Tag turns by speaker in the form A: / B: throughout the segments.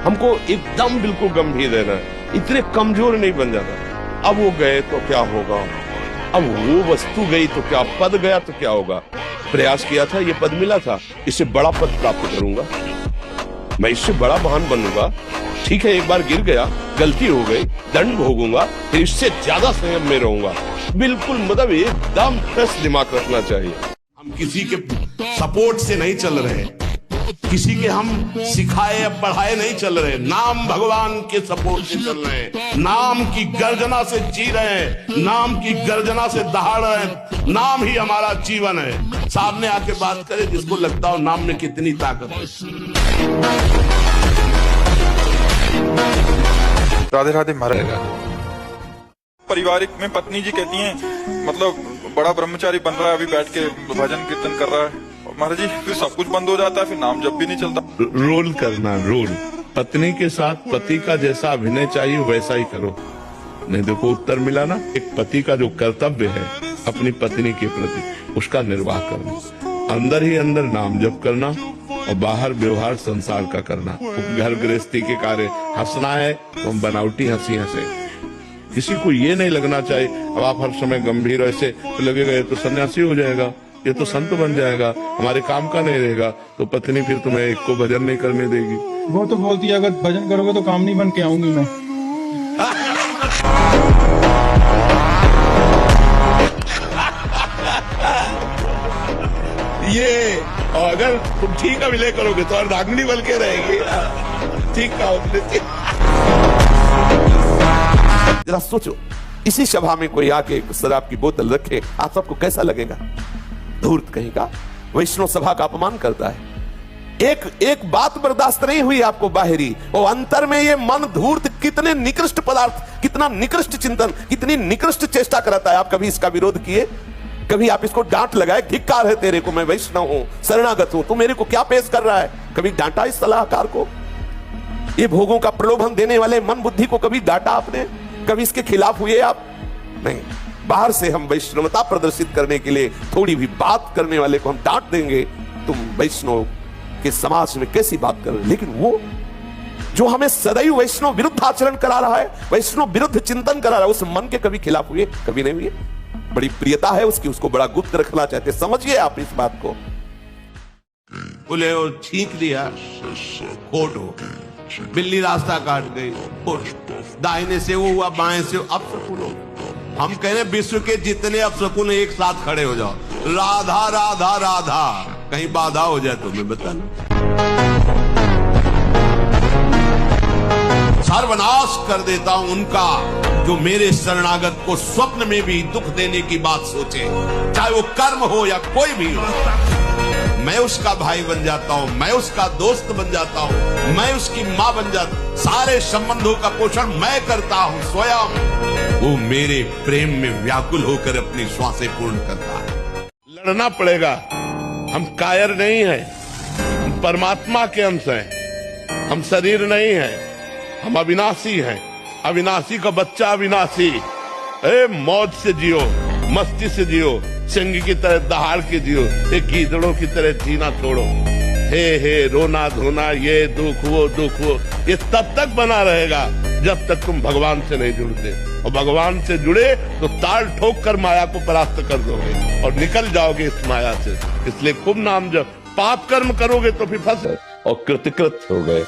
A: हमको एकदम बिल्कुल गंभीर रहना है, इतने कमजोर नहीं बन जाना। अब वो गए तो क्या होगा, अब वो वस्तु गई तो क्या, पद गया तो क्या होगा। प्रयास किया था, ये पद मिला था, इससे बड़ा पद प्राप्त करूंगा, मैं इससे बड़ा महान बनूंगा। ठीक है, एक बार गिर गया, गलती हो गई, दंड भोगूंगा, फिर इससे ज्यादा संयम में रहूंगा। बिल्कुल मतलब एकदम फ्रेश दिमाग रखना चाहिए।
B: हम किसी के सपोर्ट से नहीं चल रहे, किसी के हम सिखाए या पढ़ाए नहीं चल रहे, नाम भगवान के सपोर्ट से चल रहे हैं, नाम की गर्जना से जी रहे हैं, नाम की गर्जना से दहाड़ रहे हैं। नाम ही हमारा जीवन है। सामने आके बात करे जिसको लगता हो नाम में कितनी ताकत है।
C: राधे राधे महाराज। पारिवारिक में पत्नी जी कहती हैं मतलब बड़ा ब्रह्मचारी बन रहा है, अभी बैठ के भजन कीर्तन कर रहा है महाराज जी, फिर सब कुछ बंद हो जाता है, फिर नाम जब भी नहीं चलता।
A: रोल करना, रोल। पत्नी के साथ पति का जैसा अभिनय चाहिए वैसा ही करो। नहीं देखो उत्तर मिला ना। एक पति का जो कर्तव्य है अपनी पत्नी के प्रति, उसका निर्वाह करना, अंदर ही अंदर नाम जप करना और बाहर व्यवहार संसार का करना। घर गृहस्थी के कार्य हंसना है तो हम बनावटी हंसी हंसे। किसी को ये नहीं लगना चाहिए अब आप हर समय गंभीर ऐसे तो लगेगा ये तो सन्यासी हो जाएगा, ये तो संत बन जाएगा, हमारे काम का नहीं रहेगा। तो पत्नी फिर तुम्हें एक को भजन नहीं करने देगी।
D: वो तो बोलती है अगर भजन करोगे तो काम नहीं बन के आऊंगी मैं।
A: ये और अगर तुम ठीक अभिनय करोगे तो रागनी बन के रहेगी। ठीक कहा। जरा सोचो, इसी सभा में कोई आके शराब की बोतल रखे, आप सबको कैसा लगेगा? धूर्त कहेगा, वैष्णव सभा का अपमान करता है। एक बात बर्दाश्त नहीं हुई आपको बाहरी, और अंतर में ये मन धूर्त कितने निकृष्ट पदार्थ, कितना निकृष्ट चिंतन, कितनी निकृष्ट चेष्टा कराता है। आप कभी इसका विरोध किए? कभी आप इसको डांट लगाए, धिक्कार है तेरे को, मैं वैष्णव हूं, शरणागत हूं, तू मेरे को क्या पेश कर रहा है? कभी डांटा इस सलाहकार को? ये भोगों का प्रलोभन देने वाले मन बुद्धि को कभी डांटा आपने? कभी इसके खिलाफ हुए आप? नहीं। बाहर से हम वैष्णवता प्रदर्शित करने के लिए थोड़ी भी बात करने वाले को हम डांट देंगे, तुम वैष्णव के समाज में कैसी बात कर रहे हो। लेकिन वो जो हमें सदैव वैष्णव विरुद्ध आचरण करा रहा है, वैष्णव विरुद्ध चिंतन करा रहा है, उस मन के कभी खिलाफ हुए? कभी नहीं हुए। बड़ी प्रियता है उसकी, उसको बड़ा गुप्त रखना चाहते। समझिए आप इस बात को।
B: बोले और छींक दिया, खोट हो, बिल्ली रास्ता काट गई, दाहिने से वो हुआ, बाएं से अब शकुन हो। हम कह रहे विश्व के जितने अब शकुन एक साथ खड़े हो जाओ, राधा राधा राधा, कहीं बाधा हो जाए तो मैं बताना। सर्वनाश कर देता हूं उनका जो मेरे शरणागत को स्वप्न में भी दुख देने की बात सोचे, चाहे वो कर्म हो या कोई भी हो। मैं उसका भाई बन जाता हूं, मैं उसका दोस्त बन जाता हूं, मैं उसकी मां बन जाता हूं, सारे संबंधों का पोषण मैं करता हूं स्वयं। वो मेरे प्रेम में व्याकुल होकर अपनी श्वासें पूर्ण करता है।
A: लड़ना पड़ेगा, हम कायर नहीं हैं, हम परमात्मा के अंश हैं, हम शरीर नहीं हैं, हम अविनाशी हैं। अविनाशी का बच्चा अविनाशी। मौज से जियो, मस्ती से जियो, सिंह की तरह दहाड़ के जियो, एक गीदड़ों की तरह जीना छोड़ो। हे रोना धोना, ये दुख वो, ये तब तक बना रहेगा जब तक तुम भगवान से नहीं जुड़ते। और भगवान से जुड़े तो ताल ठोक कर माया को परास्त कर दोगे और निकल जाओगे इस माया से। इसलिए खूब नाम जब पाप कर्म करोगे तो फिर फंस और कृतकृत हो गए।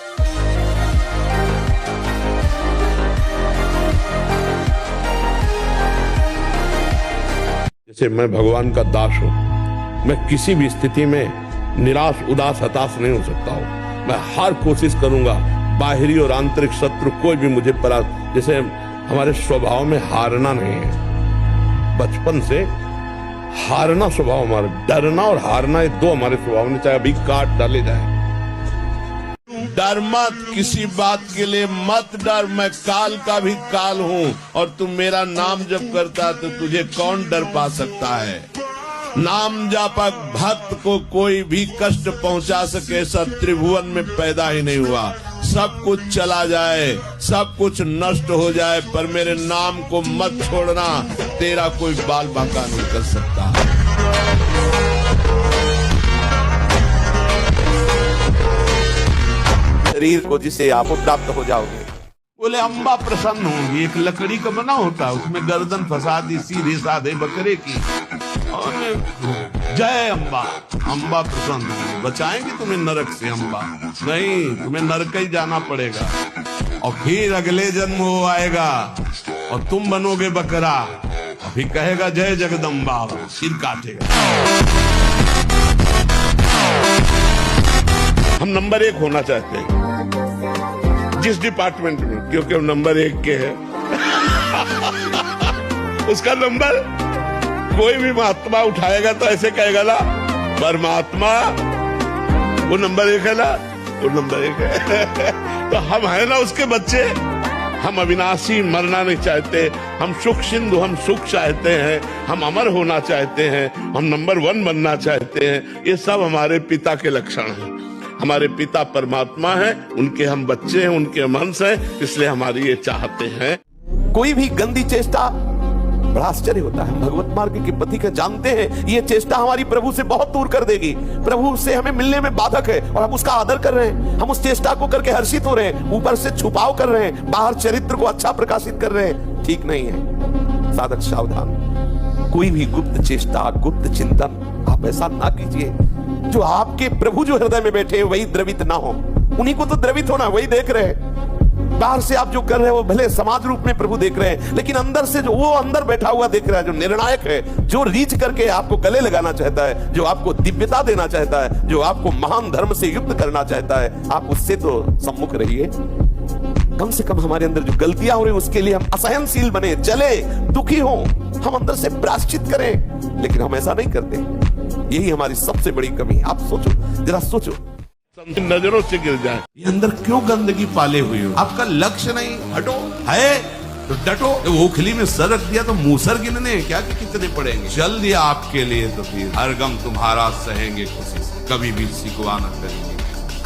A: जैसे मैं भगवान का दास हूं, मैं किसी भी स्थिति में निराश उदास हताश नहीं हो सकता हूं। मैं हर कोशिश करूंगा, बाहरी और आंतरिक शत्रु कोई भी मुझे जैसे हमारे स्वभाव में हारना नहीं है। बचपन से हारना स्वभाव हमारा, डरना और हारना ये दो हमारे स्वभाव में, चाहे अभी काट डाले जाए।
B: डर मत, किसी बात के लिए मत डर, मैं काल का भी काल हूँ और तुम मेरा नाम जप करता तो तुझे कौन डर पा सकता है। नाम जापक भक्त को कोई भी कष्ट पहुंचा सके ऐसा त्रिभुवन में पैदा ही नहीं हुआ। सब कुछ चला जाए, सब कुछ नष्ट हो जाए, पर मेरे नाम को मत छोड़ना, तेरा कोई बाल बांका नहीं कर सकता।
A: शरीर को जिसे आप प्राप्त हो जाओगे।
B: बोले अम्बा प्रसन्न होंगी। एक लकड़ी का बना होता है, उसमें गर्दन फंसा दी सीधे साधे बकरे की, और जय अम्बा, अम्बा प्रसन्न होंगी, बचाएंगे तुम्हें नरक से अम्बा। नहीं, तुम्हें नरक ही जाना पड़ेगा, और फिर अगले जन्म वो आएगा और तुम बनोगे बकरा, और फिर कहेगा जय जगदम्बा, सिर काटेगा। हम नंबर 1 होना चाहते हैं जिस डिपार्टमेंट में, क्योंकि हम नंबर 1 के हैं। उसका नंबर कोई भी महात्मा उठाएगा तो ऐसे कहेगा ना, परमात्मा वो नंबर 1 है ना, वो नंबर 1 है। तो हम है ना उसके बच्चे। हम अविनाशी, मरना नहीं चाहते, हम सुख सिंधु, हम सुख चाहते हैं, हम अमर होना चाहते हैं, हम नंबर 1 बनना चाहते हैं। ये सब हमारे पिता के लक्षण हैं। हमारे पिता परमात्मा हैं, उनके हम बच्चे हैं, उनके हम अंश हैं, इसलिए हमारी ये चाहते हैं।
A: कोई भी गंदी चेष्टा, बड़ा आश्चर्य होता है, भगवत मार्ग की पथिक जानते हैं ये चेष्टा हमारी प्रभु से बहुत दूर कर देगी, प्रभु से हमें मिलने में बाधक है, और हम उसका आदर कर रहे हैं, हम उस चेष्टा को करके हर्षित हो रहे हैं, ऊपर से छुपाव कर रहे हैं, बाहर चरित्र को अच्छा प्रकाशित कर रहे हैं। ठीक नहीं है, साधक सावधान। कोई भी गुप्त चेष्टा, गुप्त चिंतन आप ऐसा ना कीजिए जो आपके प्रभु जो हृदय में बैठे वही द्रवित ना हो। उन्हीं को तो द्रवित होना, वही देख रहे हैं। बाहर से आप जो कर रहे हैं वो भले समाज रूप में प्रभु देख रहे हैं, लेकिन अंदर से जो वो अंदर बैठा हुआ देख रहा है, जो निर्णायक है, जो रीच करके आपको गले लगाना चाहता है, जो आपको दिव्यता देना चाहता है, जो आपको महान धर्म से युक्त करना चाहता है, आप उससे तो सम्मुख रहिए। कम से कम हमारे अंदर जो गलतियां हो रही उसके लिए हम असहनशील बने, जले, दुखी हो, हम अंदर से प्रायश्चित करें, लेकिन हम ऐसा नहीं करते। यही हमारी सबसे बड़ी कमी। आप सोचो, जरा सोचो,
B: नजरों से गिर जाए, ये अंदर क्यों गंदगी पाले हुई हो? आपका लक्ष्य नहीं, हटो, है तो डटो। ओखली में सर रख दिया तो मूसर गिनने क्या कि कितने पड़ेंगे? चल दिया आपके लिए तो फिर हर गम तुम्हारा सहेंगे खुशी से, कभी भी सिकवा न करेंगे।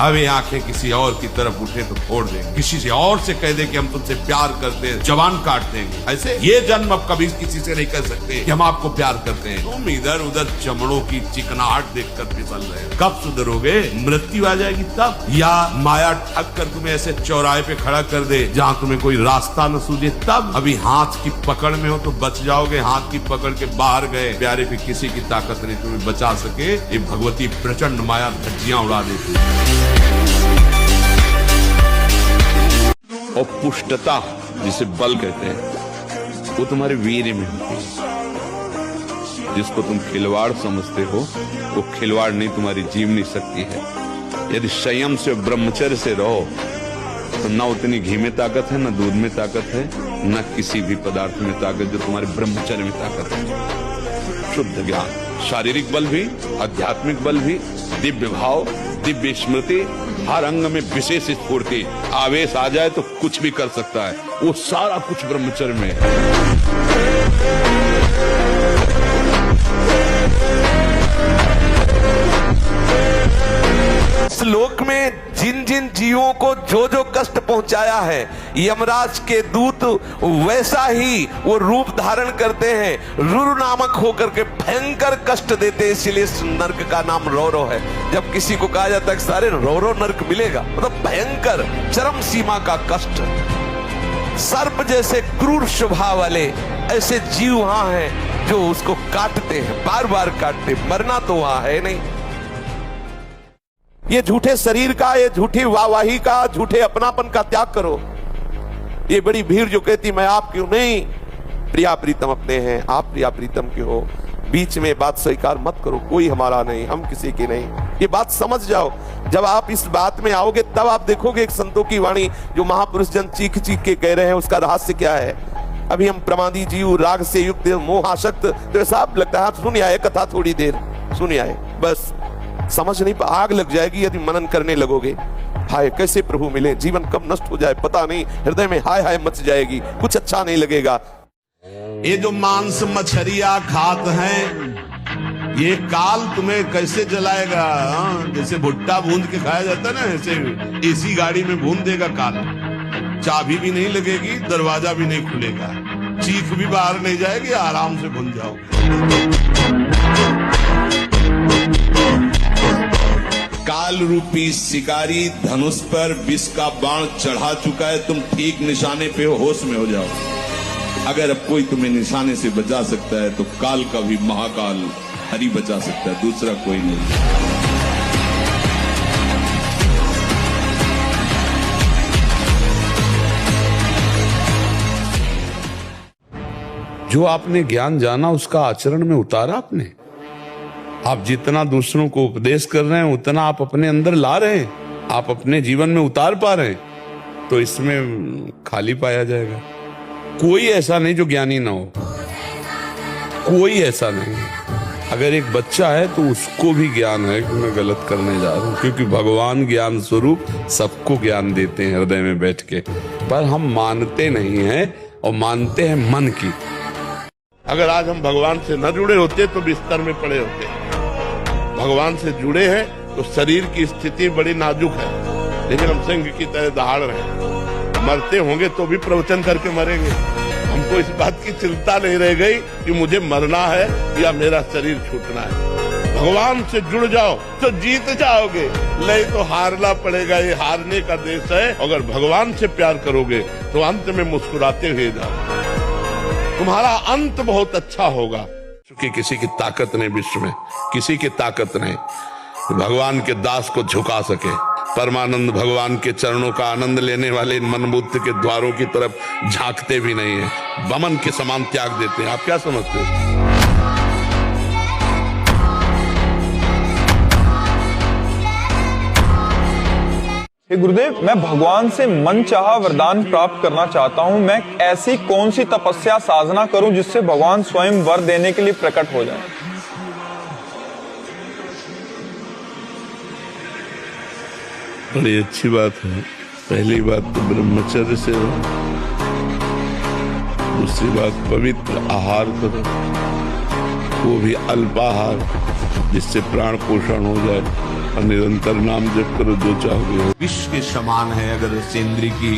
B: अब ये आंखें किसी और की तरफ उठे तो फोड़ देंगे, किसी से और से कह दे कि हम तुमसे प्यार करते हैं, जवान काट देंगे। ऐसे ये जन्म अब कभी किसी से नहीं कह सकते कि हम आपको प्यार करते हैं। तुम इधर उधर चमड़ों की चिकनाहट देखकर फिसल रहे हो। कब सुधरोगे? मृत्यु आ जाएगी तब, या माया ठग कर तुम्हें ऐसे चौराहे पे खड़ा कर दे जहां तुम्हें कोई रास्ता न सूझे तब। अभी हाथ की पकड़ में हो तो बच जाओगे, हाथ की पकड़ के बाहर गए प्यारे पे किसी की ताकत नहीं तुम्हें बचा सके। ये भगवती प्रचंड माया धज्जियां उड़ा देती। और पुष्टता जिसे बल कहते हैं वो तुम्हारे वीर्य में होती है। जिसको तुम खिलवाड़ समझते हो वो खिलवाड़ नहीं, तुम्हारी जीवनी शक्ति है। यदि संयम से ब्रह्मचर्य से रहो तो न उतनी घी में ताकत है, न दूध में ताकत है, न किसी भी पदार्थ में ताकत जो तुम्हारे ब्रह्मचर्य में ताकत है। शुद्ध ज्ञान, शारीरिक बल भी, आध्यात्मिक बल भी, दिव्य भाव, दिव्य स्मृति, हर अंग में विशेष स्फूर्ति। आवेश आ जाए तो कुछ भी कर सकता है, वो सारा कुछ ब्रह्मचर्य में है।
A: इस लोक में जिन जिन जीवों को जो जो कष्ट पहुंचाया है, यमराज के दूत वैसा ही वो रूप धारण करते हैं, रुरु नामक होकर के भयंकर कष्ट देते हैं। इसलिए इस नरक का नाम रौरव है। जब किसी को कहा जाता है कि सारे रौरव नरक मिलेगा, मतलब भयंकर चरम सीमा का कष्ट। सर्प जैसे क्रूर स्वभाव वाले ऐसे जीव वहां हैं जो उसको काटते हैं, बार बार काटते। मरना तो वहां है नहीं। ये झूठे शरीर का, ये झूठी वाहवाही का, झूठे अपनापन का त्याग करो। ये बड़ी भीड़ जो कहती मैं आप क्यों नहीं, प्रिया प्रीतम अपने हैं, आप प्रिया प्रीतम के हो। बीच में बात स्वीकार मत करो, कोई हमारा नहीं, हम किसी की नहीं। ये बात समझ जाओ। जब आप इस बात में आओगे तब आप देखोगे एक संतों की वाणी जो महापुरुष जन चीख चीख के कह रहे हैं, उसका रहस्य क्या है। अभी हम प्रमादी जीव, राग से युक्त, मोह आसक्त, तो ऐसा लगता है सुन आए कथा, थोड़ी देर सुन आए, बस समझ नहीं, आग लग जाएगी यदि मनन करने लगोगे। हाय कैसे प्रभु मिले, जीवन कब नष्ट हो जाए पता नहीं, हृदय में हाय हाय मच जाएगी, कुछ अच्छा नहीं लगेगा।
B: ये जो मांस मछरिया खात हैं, ये काल तुम्हें कैसे जलाएगा। जैसे भुट्टा भूंद के खाया जाता है ना, ऐसे एसी गाड़ी में भून देगा काल। चाबी भी नहीं लगेगी, दरवाजा भी नहीं खुलेगा, चीख भी बाहर नहीं जाएगी, आराम से भून जाओ। काल रूपी शिकारी धनुष पर विष का बाण चढ़ा चुका है। तुम ठीक निशाने पे हो, होश में हो जाओ। अगर अब कोई तुम्हें निशाने से बचा सकता है तो काल का भी महाकाल हरि बचा सकता है, दूसरा कोई नहीं।
E: जो आपने ज्ञान जाना उसका आचरण में उतारा आपने। आप जितना दूसरों को उपदेश कर रहे हैं उतना आप अपने अंदर ला रहे हैं, आप अपने जीवन में उतार पा रहे हैं, तो इसमें खाली पाया जाएगा। कोई ऐसा नहीं जो ज्ञानी ना हो, कोई ऐसा नहीं। अगर एक बच्चा है तो उसको भी ज्ञान है कि मैं गलत करने जा रहा हूं, क्योंकि भगवान ज्ञान स्वरूप सबको ज्ञान देते हैं हृदय में बैठ के, पर हम मानते नहीं हैं और मानते हैं मन की।
B: अगर आज हम भगवान से न जुड़े होते तो बिस्तर में पड़े होते। भगवान से जुड़े हैं तो शरीर की स्थिति बड़ी नाजुक है, लेकिन हम सिंह की तरह दहाड़ रहे हैं। मरते होंगे तो भी प्रवचन करके मरेंगे। हमको इस बात की चिंता नहीं रह गई कि मुझे मरना है या मेरा शरीर छूटना है। भगवान से जुड़ जाओ तो जीत जाओगे, नहीं तो हारना पड़ेगा। ये हारने का देश है। अगर भगवान से प्यार करोगे तो अंत में मुस्कुराते हुए जाओ, तुम्हारा अंत बहुत अच्छा होगा। क्योंकि किसी की ताकत नहीं विश्व में, किसी की ताकत नहीं भगवान के दास को झुका सके। परमानंद भगवान के चरणों का आनंद लेने वाले इन मनबुद्ध के द्वारों की तरफ झांकते भी नहीं है, बमन के समान त्याग देते हैं। आप क्या समझते हो?
C: हे गुरुदेव, मैं भगवान से मनचाहा वरदान प्राप्त करना चाहता हूँ। मैं ऐसी कौन सी तपस्या साधना करूं जिससे भगवान स्वयं वर देने के लिए प्रकट हो जाए?
B: बड़ी अच्छी बात है। पहली बात तो ब्रह्मचर्य से हो, दूसरी बात पवित्र आहार करो, वो भी अल्पाहार, जिससे प्राण पोषण हो जाए, और निरंतर नाम जप करो, जो चाहोगे।
F: विश्व के समान है। अगर इस इंद्रिय की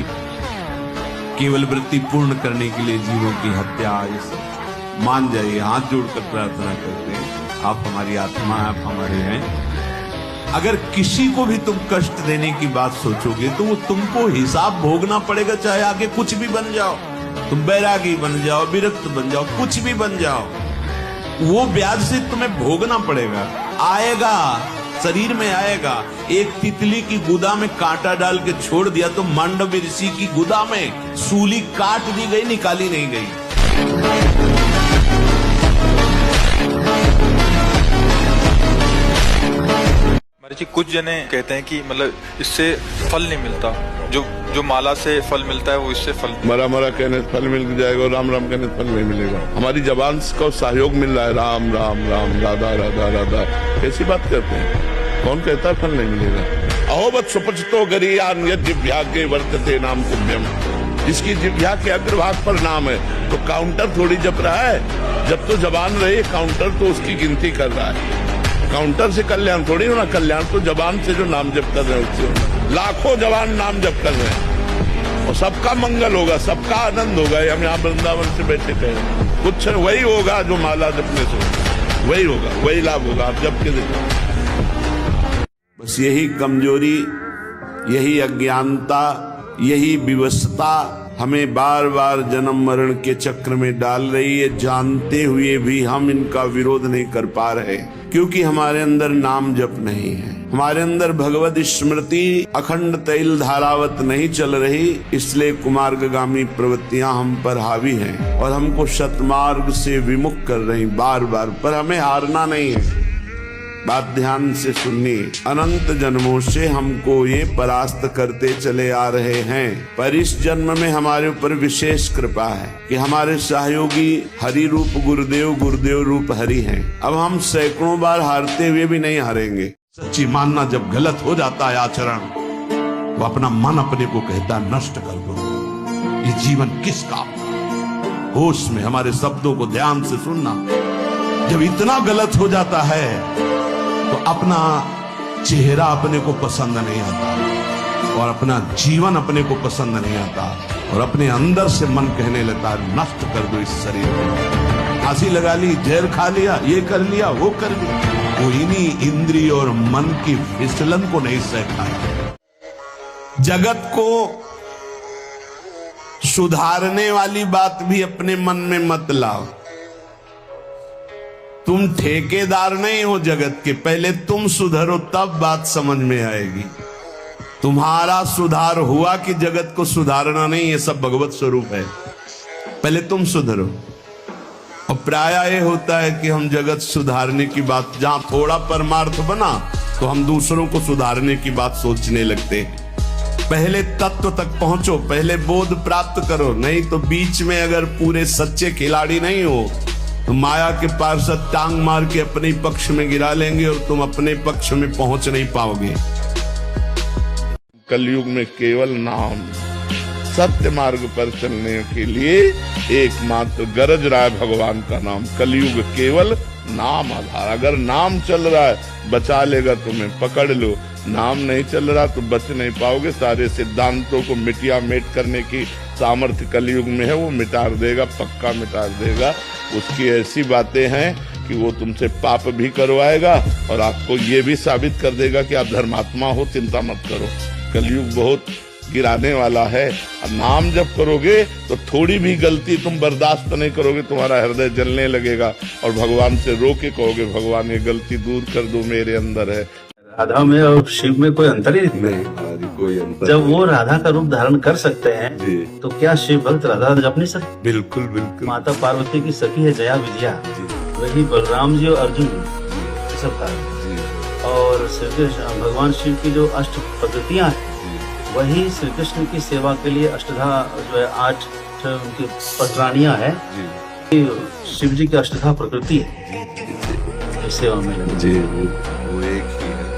F: केवल वृत्ति पूर्ण करने के लिए जीवों की हत्या, ये सब मान जाइए। हाथ जोड़कर प्रार्थना करते हैं, आप हमारी आत्मा है, आप हमारे हैं। अगर किसी को भी तुम कष्ट देने की बात सोचोगे तो वो तुमको हिसाब भोगना पड़ेगा, चाहे आगे कुछ भी बन जाओ। तुम बैरागी बन जाओ, विरक्त बन जाओ, कुछ भी बन जाओ, वो ब्याज से तुम्हें भोगना पड़ेगा। आएगा, शरीर में आएगा। एक तितली की गुदा में कांटा डाल के छोड़ दिया तो मांडव ऋषि की गुदा में सूली काट दी गई, निकाली नहीं गई।
C: महाराज जी, कुछ जने कहते हैं कि मतलब इससे फल नहीं मिलता, जो माला से फल मिलता है वो इससे फल।
B: मरा मरा कहने से फल मिल जाएगा और राम राम कहने से फल नहीं मिलेगा। हमारी जबान को सहयोग मिल रहा है, राम राम राम, राधा राधा राधा, ऐसी बात करते हैं। कौन कहता है फल नहीं मिलेगा? अहोबत सुपचतो गरियान यद जिह्वा के वर्तते नाम तुभ्यम। जिसकी जिह्वा के अग्रभाग पर नाम है तो काउंटर थोड़ी जप रहा है। जब तो जबान रहे, काउंटर तो उसकी गिनती कर रहा है। काउंटर से कल्याण थोड़ी होना, कल्याण तो जबान से जो नाम जप कर रहे हैं उससे होना। लाखों जवान नाम जप कर रहे हैं और सबका मंगल होगा, सबका आनंद होगा। हम यहाँ वृंदावन से बैठे थे, कुछ वही होगा जो माला जपने से वही होगा, वही लाभ होगा। आप जप के देखो।
E: बस यही कमजोरी, यही अज्ञानता, यही विवशता हमें बार बार जन्म मरण के चक्र में डाल रही है। जानते हुए भी हम इनका विरोध नहीं कर पा रहे, क्योंकि हमारे अंदर नाम जप नहीं है, हमारे अंदर भगवत स्मृति अखंड तैल धारावत नहीं चल रही। इसलिए कुमार्गगामी प्रवृत्तियां हम पर हावी हैं और हमको शतमार्ग से विमुख कर रही बार बार। पर हमें हारना नहीं है। बात ध्यान से सुनिए। अनंत जन्मों से हमको ये परास्त करते चले आ रहे हैं, पर इस जन्म में हमारे ऊपर विशेष कृपा है कि हमारे सहयोगी हरि रूप गुरुदेव, गुरुदेव रूप हरि हैं। अब हम सैकड़ों बार हारते हुए भी नहीं हारेंगे।
F: सच्ची मानना जब गलत हो जाता है आचरण, वो अपना मन अपने को कहता है नष्ट कर दो, ये जीवन किस काम। होश में हमारे शब्दों को ध्यान से सुनना। जब इतना गलत हो जाता है तो अपना चेहरा अपने को पसंद नहीं आता और अपना जीवन अपने को पसंद नहीं आता और अपने अंदर से मन कहने लगता है नष्ट कर दो इस शरीर को। फांसी लगा ली, जहर खा लिया, ये कर लिया, वो कर लिया।
E: कोई नहीं इंद्रिय और मन की फिसलन को नहीं सहता है। जगत को सुधारने वाली बात भी अपने मन में मत लाओ। तुम ठेकेदार नहीं हो जगत के, पहले तुम सुधरो तब बात समझ में आएगी। तुम्हारा सुधार हुआ कि जगत को सुधारना नहीं, ये सब भगवत स्वरूप है। पहले तुम सुधरो। और प्राय ये होता है कि हम जगत सुधारने की बात, जहां थोड़ा परमार्थ बना तो हम दूसरों को सुधारने की बात सोचने लगते हैं। पहले तत्व तक पहुंचो, पहले बोध प्राप्त करो, नहीं तो बीच में अगर पूरे सच्चे खिलाड़ी नहीं हो तो माया के पार्षद टांग मार के अपने पक्ष में गिरा लेंगे और तुम अपने पक्ष में पहुंच नहीं पाओगे।
B: कलयुग में केवल नाम, सत्य मार्ग पर चलने के लिए एकमात्र गरज रहा है भगवान का नाम। कलयुग केवल नाम आधार। अगर नाम चल रहा है बचा लेगा तुम्हें, पकड़ लो। नाम नहीं चल रहा तो बच नहीं पाओगे। सारे सिद्धांतों को मिटिया मेट करने की सामर्थ्य कलयुग में है, वो मिटा देगा, पक्का मिटा देगा। उसकी ऐसी बातें हैं कि वो तुमसे पाप भी करवाएगा और आपको ये भी साबित कर देगा कि आप धर्मात्मा हो, चिंता मत करो। कलयुग बहुत गिराने वाला है। नाम जब करोगे तो थोड़ी भी गलती तुम बर्दाश्त नहीं करोगे, तुम्हारा हृदय जलने लगेगा और भगवान से रो के कहोगे भगवान ये गलती दूर कर दो, मेरे अंदर है।
G: राधा में और शिव में कोई अंतर ही नहीं।
E: कोई अंतर
G: जब वो राधा का रूप धारण कर सकते हैं तो क्या शिव भक्त राधा जप नहीं सकते?
E: बिल्कुल बिल्कुल।
G: माता पार्वती की सखी है जया विजया, वही बलराम जी और अर्जुन सब कारण। और श्री कृष्ण भगवान शिव की जो अष्ट प्रकृतियां हैं वही श्री कृष्ण की सेवा के लिए अष्टधा जो है 8 उनकी पत्राणियां है, शिव जी की अष्टधा प्रकृति है इस सेवा में लगे।
E: जी वो एक ही है।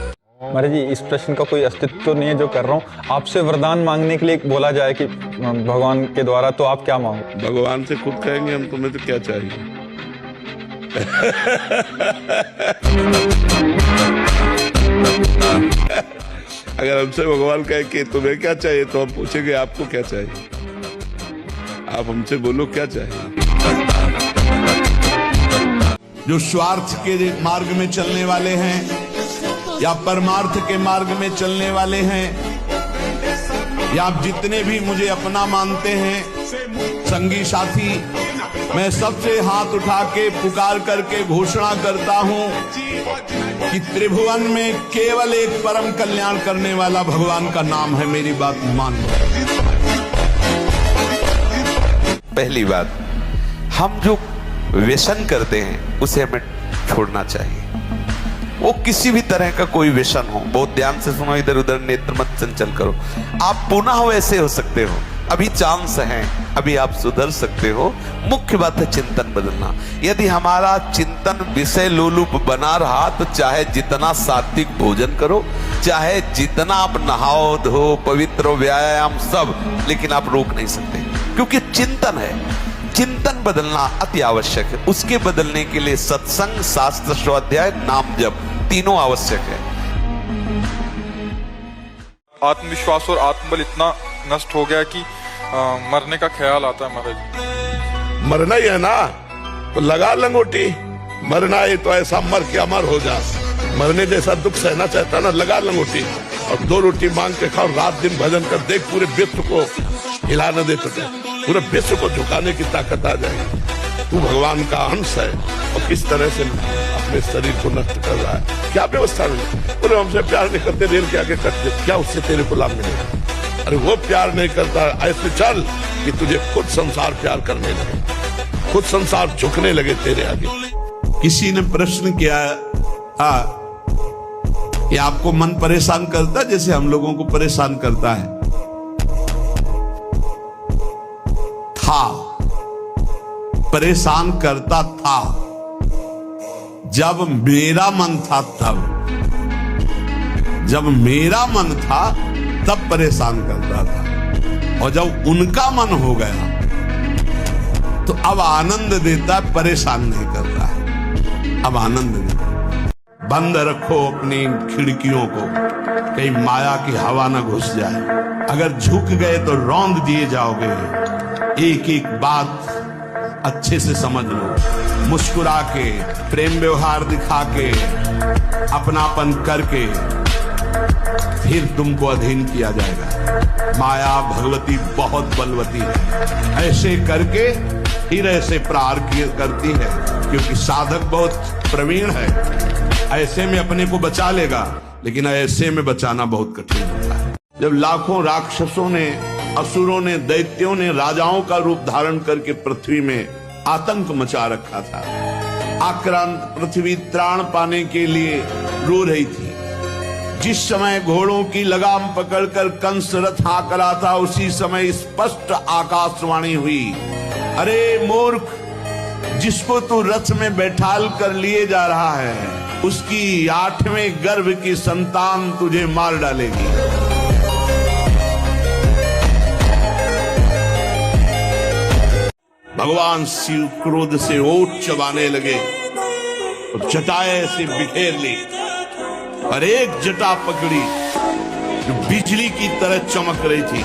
H: महाराज जी इस प्रश्न का कोई अस्तित्व नहीं है जो कर रहा हूँ। आपसे वरदान मांगने के लिए बोला जाए कि भगवान के द्वारा, तो आप क्या मांगो?
B: भगवान से खुद कहेंगे हम तुम्हें तो क्या चाहिए। अगर हमसे भगवान कहे कि तुम्हें क्या चाहिए तो हम पूछेंगे आपको क्या चाहिए। आप हमसे बोलो क्या चाहिए।
E: जो स्वार्थ के मार्ग में चलने वाले हैं या परमार्थ के मार्ग में चलने वाले हैं या आप जितने भी मुझे अपना मानते हैं संगी साथी, मैं सबसे हाथ उठा के पुकार करके घोषणा करता हूं कि त्रिभुवन में केवल एक परम कल्याण करने वाला भगवान का नाम है। मेरी बात मान लो।
A: पहली बात, हम जो व्यसन करते हैं उसे हमें छोड़ना चाहिए। वो किसी भी तरह का कोई व्यसन हो, बहुत ध्यान से सुनो, इधर उधर नेत्र मत चंचल करो। आप पुनः वैसे हो सकते हो, अभी चांस है, अभी आप सुधर सकते हो। मुख्य बात है चिंतन बदलना। यदि हमारा चिंतन विषय लोलुप बना रहा तो चाहे जितना सात्विक भोजन करो, चाहे जितना आप नहाओ धो पवित्र व्यायाम सब, लेकिन आप रोक नहीं सकते, क्योंकि चिंतन है। चिंतन बदलना अति आवश्यक है। उसके बदलने के लिए सत्संग, शास्त्र स्वाध्याय, नाम जप तीनों आवश्यक है।
C: आत्मविश्वास और आत्मबल इतना नष्ट हो गया कि मरने का ख्याल आता है। महाराज
B: मरना ही है ना तो लगा लंगोटी। मरना है तो ऐसा मर के अमर हो जा। मरने जैसा दुख सहना चाहता ना, लगा लंगोटी और 2 रोटी मांग के खाओ, रात दिन भजन कर, देख पूरे विश्व को हिला न दे सकते, पूरे विश्व को झुकाने की ताकत आ जाएगी। तू भगवान का अंश है और किस तरह से अपने शरीर को नष्ट कर रहा है। क्या व्यवस्था में बोले हमसे प्यार नहीं करते, रेल के आगे कट दे, क्या उससे तेरे को लाभ मिलेगा? अरे वो प्यार नहीं करता, ऐसे चल कि तुझे खुद संसार प्यार करने लगे, खुद संसार झुकने लगे तेरे आगे।
E: किसी ने प्रश्न किया कि आपको मन परेशान करता जैसे हम लोगों को परेशान करता है? था, परेशान करता था। जब मेरा मन था तब, जब मेरा मन था तब परेशान करता था, और जब उनका मन हो गया तो अब आनंद देता है, परेशान नहीं करता है, अब आनंद देता है। बंद रखो अपनी खिड़कियों को, कहीं माया की हवा ना घुस जाए। अगर झुक गए तो रौंद दिए जाओगे। एक एक बात अच्छे से समझ लो। मुस्कुरा के, प्रेम व्यवहार दिखा के, अपनापन करके फिर तुमको अधीन किया जाएगा। माया भगवती बहुत बलवती है, ऐसे करके फिर ऐसे प्रहार करती है, क्योंकि साधक बहुत प्रवीण है। ऐसे में अपने को बचा लेगा, लेकिन ऐसे में बचाना बहुत कठिन होता है। जब लाखों राक्षसों ने, असुरों ने, दैत्यों ने राजाओं का रूप धारण करके पृथ्वी में आतंक मचा रखा था, आक्रांत पृथ्वी त्राण पाने के लिए रो रही थी। जिस समय घोड़ों की लगाम पकड़कर कंस रथ हाँक रहा था, उसी समय स्पष्ट आकाशवाणी हुई, अरे मूर्ख, जिसको तू रथ में बैठाल कर लिए जा रहा है, उसकी 8वें गर्भ की संतान तुझे मार डालेगी। भगवान शिव क्रोध से ओठ चबाने लगे और जटाएं से बिखेर ली और एक जटा पकड़ी जो बिजली की तरह चमक रही थी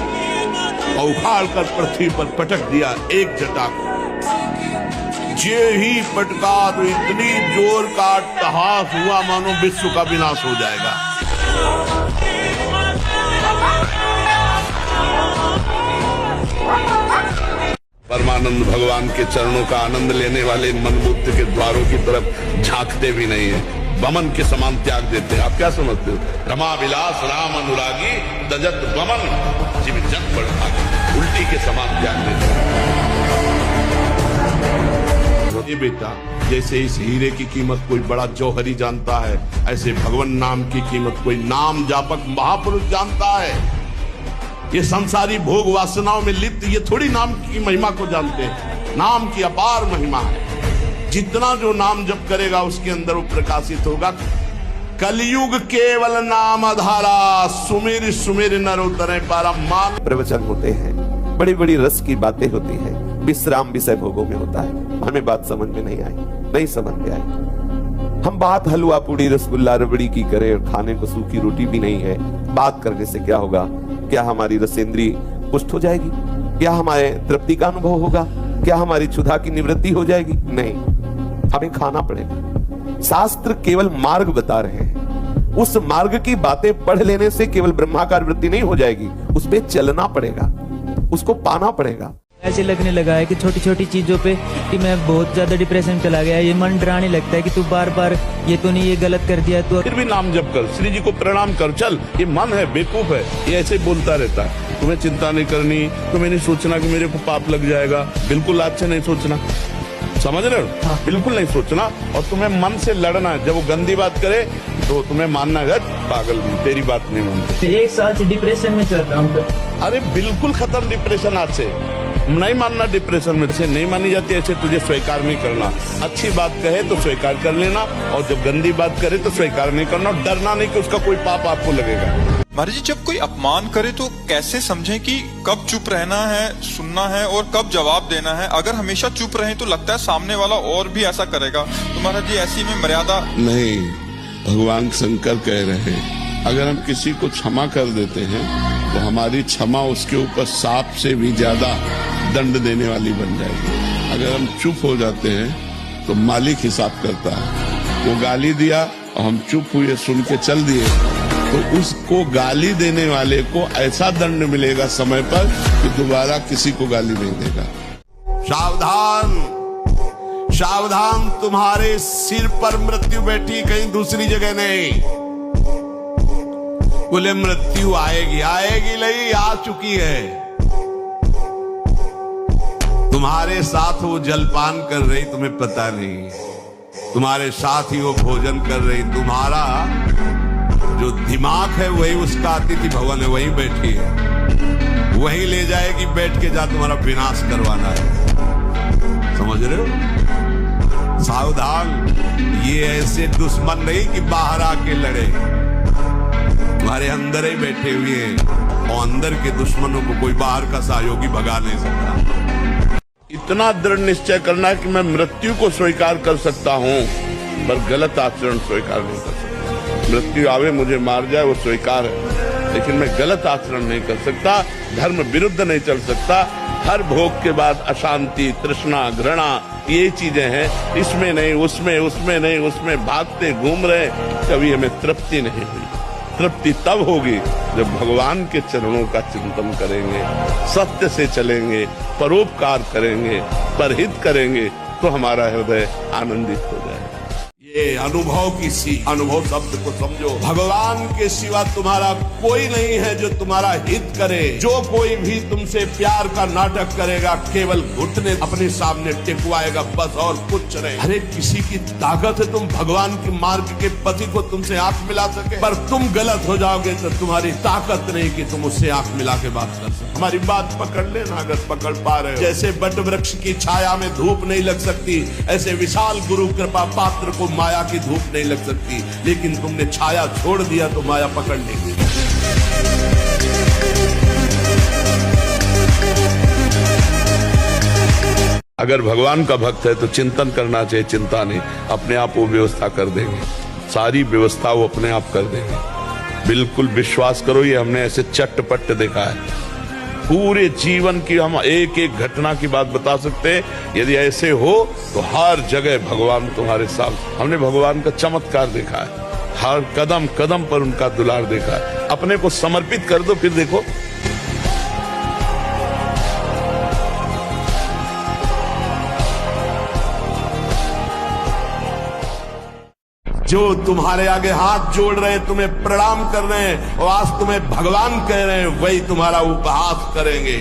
E: और उखाड़ कर पृथ्वी पर पटक दिया एक जटा को। जे ही पटका तो इतनी जोर का अट्टहास हुआ मानो विश्व का विनाश हो जाएगा। परमानंद भगवान के चरणों का आनंद लेने वाले मनबुद्ध के द्वारों की तरफ झांकते भी नहीं है, बमन के समान त्याग देते हैं। आप क्या समझते हो? रमा विलास राम अनुरागी दजत बमन जिम जग बढ़ा, उल्टी के समान त्याग देते हैं। ये बेटा, जैसे इस हीरे की कीमत कोई बड़ा जौहरी जानता है, ऐसे भगवान नाम की कीमत कोई नाम जापक महापुरुष जानता है। ये संसारी भोग वासनाओं में लिप्त ये थोड़ी नाम की महिमा को जानते हैं। नाम की अपार महिमा है। जितना जो नाम जप करेगा उसके अंदर वो प्रकाशित होगा। कलयुग केवल नाम आधारा, सुमिर सुमिर नर उतरे पारा। मान
A: प्रवचन होते हैं, बड़ी बड़ी रस की बातें होती हैं, विश्राम विषय भोगों में होता है। हमें बात समझ में नहीं आई, नहीं समझ में आई। हम बात हलवा पूड़ी रसगुल्ला रबड़ी की करें और खाने को सूखी रोटी भी नहीं है। बात करने से क्या होगा? क्या हमारी रसेंद्री पुष्ट हो जाएगी? क्या हमारे तृप्ति का अनुभव होगा? क्या हमारी क्षुधा की निवृत्ति हो जाएगी? नहीं, हमें खाना पड़ेगा। शास्त्र केवल मार्ग बता रहे हैं। उस मार्ग की बातें पढ़ लेने से केवल ब्रह्माकार वृत्ति नहीं हो जाएगी, उस पे चलना पड़ेगा, उसको पाना पड़ेगा।
I: ऐसे लगने लगा है कि छोटी छोटी चीजों पे कि मैं बहुत ज्यादा डिप्रेशन में चला गया। ये मन डराने लगता है कि तू बार बार ये तो नहीं, ये गलत कर दिया तू।
E: फिर भी नाम जप कर, श्री जी को प्रणाम कर। चल, ये मन है, बेवकूफ है, ये ऐसे बोलता रहता है। तुम्हें चिंता नहीं करनी, तुम्हें नहीं सोचना कि मेरे को पाप लग जाएगा। बिल्कुल आज से नहीं सोचना, समझ रहे हो? हाँ। बिल्कुल नहीं सोचना। और तुम्हें मन से लड़ना है। जब वो गंदी बात करे तो तुम्हें मानना है पागल, तेरी बात नहीं मानते।
I: 1 साल से डिप्रेशन में चल रहा हूँ।
E: अरे बिल्कुल खत्म डिप्रेशन आज से। नहीं मानना डिप्रेशन में से नहीं मानी जाती, ऐसे तुझे स्वीकार नहीं करना। अच्छी बात कहे तो स्वीकार कर लेना, और जब गंदी बात करे तो स्वीकार नहीं करना। डरना नहीं कि उसका कोई पाप आपको लगेगा।
C: महाराज जी, जब कोई अपमान करे तो कैसे समझें कि कब चुप रहना है, सुनना है, और कब जवाब देना है? अगर हमेशा चुप रहें तो लगता है सामने वाला और भी ऐसा करेगा। तो महाराज जी, ऐसी में मर्यादा
B: नहीं, भगवान शंकर कह रहे हैं अगर हम किसी को क्षमा कर देते हैं तो हमारी क्षमा उसके ऊपर सांप से भी ज्यादा दंड देने वाली बन जाएगी। अगर हम चुप हो जाते हैं तो मालिक हिसाब करता है। वो गाली दिया और हम चुप हुए, सुन के चल दिए, तो उसको गाली देने वाले को ऐसा दंड मिलेगा समय पर कि दोबारा किसी को गाली नहीं देगा।
E: सावधान, सावधान, तुम्हारे सिर पर मृत्यु बैठी, कहीं दूसरी जगह नहीं। बोले मृत्यु आएगी, आएगी नहीं, आ चुकी है। तुम्हारे साथ वो जलपान कर रही, तुम्हें पता नहीं। तुम्हारे साथ ही वो भोजन कर रही। तुम्हारा जो दिमाग है वही उसका अतिथि भवन है, वही बैठी है, वही ले जाएगी बैठ के, जा तुम्हारा विनाश करवाना है। समझ रहे हो? सावधान, ये ऐसे दुश्मन नहीं कि बाहर आके लड़े, तुम्हारे अंदर ही बैठे हुए हैं, और अंदर के दुश्मनों को कोई बाहर का सहयोगी भगा नहीं सकता। इतना दृढ़ निश्चय करना है कि मैं मृत्यु को स्वीकार कर सकता हूं, पर गलत आचरण स्वीकार नहीं कर सकता। मृत्यु आवे, मुझे मार जाए, वो स्वीकार है, लेकिन मैं गलत आचरण नहीं कर सकता, धर्म विरुद्ध नहीं चल सकता। हर भोग के बाद अशांति, तृष्णा, घृणा,
B: ये चीजें हैं, इसमें नहीं, उसमें नहीं, उसमें भागते घूम रहे, कभी हमें तृप्ति नहीं हुई। तृप्ति तब होगी जब भगवान के चरणों का चिंतन करेंगे, सत्य से चलेंगे, परोपकार करेंगे, परहित करेंगे, तो हमारा हृदय आनंदित हो जाए। ये अनुभव की सी अनुभव शब्द को समझो। भगवान के सिवा तुम्हारा कोई नहीं है जो तुम्हारा हित करे। जो कोई भी तुमसे प्यार का नाटक करेगा केवल घुटने अपने सामने टिकवाएगा, बस और कुछ नहीं। अरे किसी की ताकत है तुम भगवान के मार्ग के पति को तुमसे आंख मिला सके, पर तुम गलत हो जाओगे तो तुम्हारी ताकत नहीं कि तुम उससे आंख मिला के बात कर सको। हमारी बात पकड़ लेना अगर पकड़ पा रहे हो। जैसे बट वृक्ष की छाया में धूप नहीं लग सकती, ऐसे विशाल गुरु कृपा पात्र को माया की धूप नहीं लग सकती, लेकिन तुमने छाया छोड़ दिया तो माया पकड़ लेगी। अगर भगवान का भक्त है तो चिंतन करना चाहिए, चिंता नहीं, अपने आप वो व्यवस्था कर देंगे, सारी व्यवस्था वो अपने आप कर देंगे। बिल्कुल विश्वास करो, ये हमने ऐसे चट्टपट देखा है। पूरे जीवन की हम एक एक घटना की बात बता सकते हैं। यदि ऐसे हो तो हर जगह भगवान तुम्हारे साथ। हमने भगवान का चमत्कार देखा है, हर कदम कदम पर उनका दुलार देखा है। अपने को समर्पित कर दो, फिर देखो। जो तुम्हारे आगे हाथ जोड़ रहे हैं, तुम्हें प्रणाम कर रहे हैं और आज तुम्हें भगवान कह रहे हैं, वही तुम्हारा उपहास करेंगे,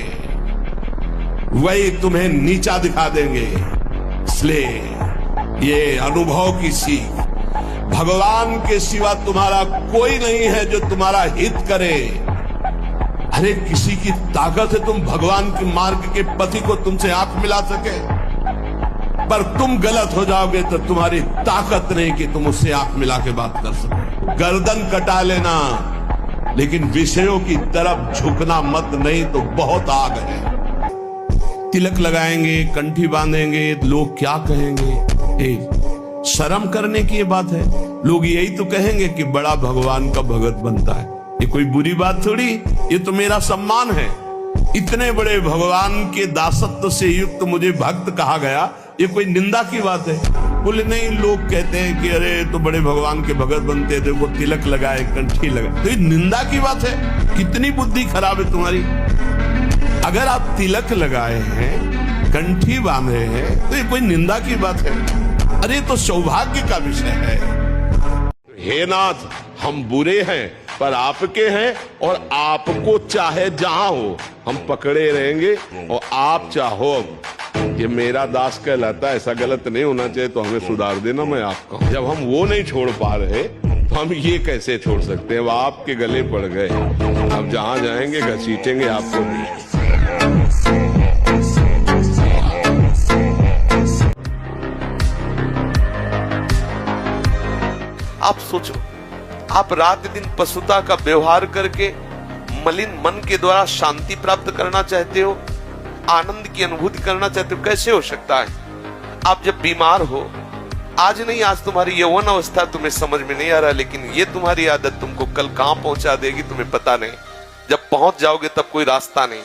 B: वही तुम्हें नीचा दिखा देंगे। इसलिए ये अनुभव की सीख, भगवान के सिवा तुम्हारा कोई नहीं है जो तुम्हारा हित करे। अरे किसी की ताकत है तुम भगवान के मार्ग के पति को तुमसे आंख मिला सके, पर तुम गलत हो जाओगे तो तुम्हारी ताकत नहीं कि तुम उससे आंख मिला के बात कर सको। गर्दन कटा लेना, लेकिन विषयों की तरफ झुकना मत, नहीं तो बहुत आग है। तिलक लगाएंगे, कंठी बांधेंगे, लोग क्या कहेंगे? शर्म करने की ये बात है। लोग यही तो कहेंगे कि बड़ा भगवान का भगत बनता है। ये कोई बुरी बात थोड़ी, ये तो मेरा सम्मान है। इतने बड़े भगवान के दासत्व से युक्त मुझे भक्त कहा गया, ये कोई निंदा की बात है? बोले नहीं, लोग कहते हैं कि अरे तो बड़े भगवान के भगत बनते थे, वो तिलक लगाए, कंठी लगाए, तो ये निंदा की बात है? कितनी बुद्धि खराब है तुम्हारी। अगर आप तिलक लगाए हैं, कंठी बांधे हैं, तो ये कोई निंदा की बात है? अरे तो सौभाग्य का विषय है। हे नाथ, हम बुरे हैं पर आपके हैं, और आपको चाहे जहां हो हम पकड़े रहेंगे, और आप चाहो ये मेरा दास कहलाता है, ऐसा गलत नहीं होना चाहिए, तो हमें सुधार देना। मैं आपका जब हम वो नहीं छोड़ पा रहे तो हम ये कैसे छोड़ सकते हैं? वो आपके गले पड़ गए, अब जहां जाएंगे घसीटेंगे आपको नहीं।
A: आप सोचो, आप रात दिन पशुता का व्यवहार करके मलिन मन के द्वारा शांति प्राप्त करना चाहते हो, आनंद की अनुभूति करना चाहते हो, कैसे हो सकता है? आप जब बीमार हो, आज नहीं, आज तुम्हारी यौवन अवस्था तुम्हें समझ में नहीं आ रहा, लेकिन ये तुम्हारी आदत तुमको कल कहां पहुंचा देगी तुम्हें पता नहीं। जब पहुंच जाओगे तब कोई रास्ता नहीं।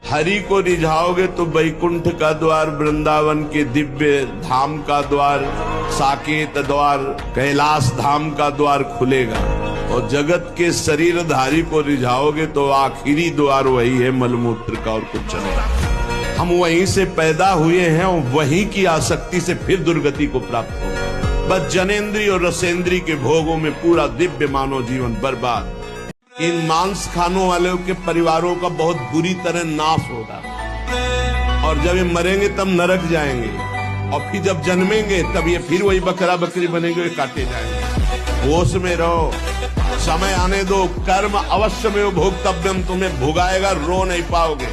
B: हरि को रिझाओगे तो वैकुंठ का द्वार, वृंदावन के दिव्य धाम का द्वार, साकेत द्वार, कैलाश धाम का द्वार खुलेगा। और जगत के शरीरधारी को रिझाओगे तो आखिरी द्वार वही है, मलमूत्र का, और कुछ नहीं। हम वहीं से पैदा हुए हैं और वहीं की आसक्ति से फिर दुर्गति को प्राप्त होगा। बस जनेन्द्रीय और रसेंद्रीय के भोगों में पूरा दिव्य मानव जीवन बर्बाद। इन मांस खानों वालों के परिवारों का बहुत बुरी तरह नाश होगा, और जब ये मरेंगे तब नरक जाएंगे, और फिर जब जन्मेंगे तब ये फिर वही बकरा बकरी बनेंगे, काटे जाएंगे। होश में रहो, समय आने दो। कर्म अवश्य में भोक्तव्यम, तुम्हें भुगाएगा, रो नहीं पाओगे।